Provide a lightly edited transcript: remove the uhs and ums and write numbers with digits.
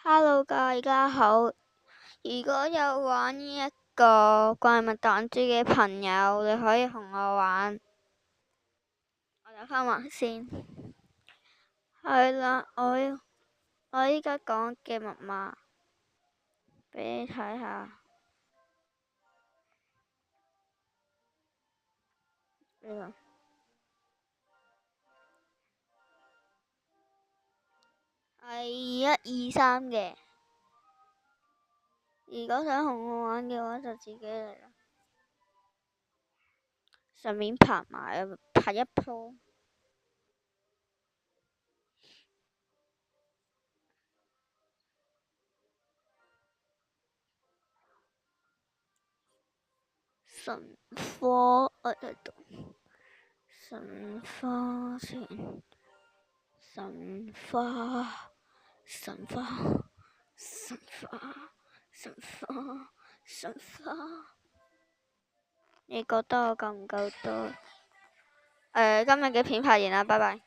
Hello，大家好。如果有玩呢一個怪物彈珠嘅朋友，你可以同我玩。我打返橫先。係啦，我依家講嘅密碼俾你睇下。呢個係123嘅。如果想同我玩嘅話，就自己嚟啦。順便拍一鋪。神科喺度。神花先。神花。神花。神花。神花。神花。你覺得我夠唔夠多？今日嘅片拍完啦，拜拜。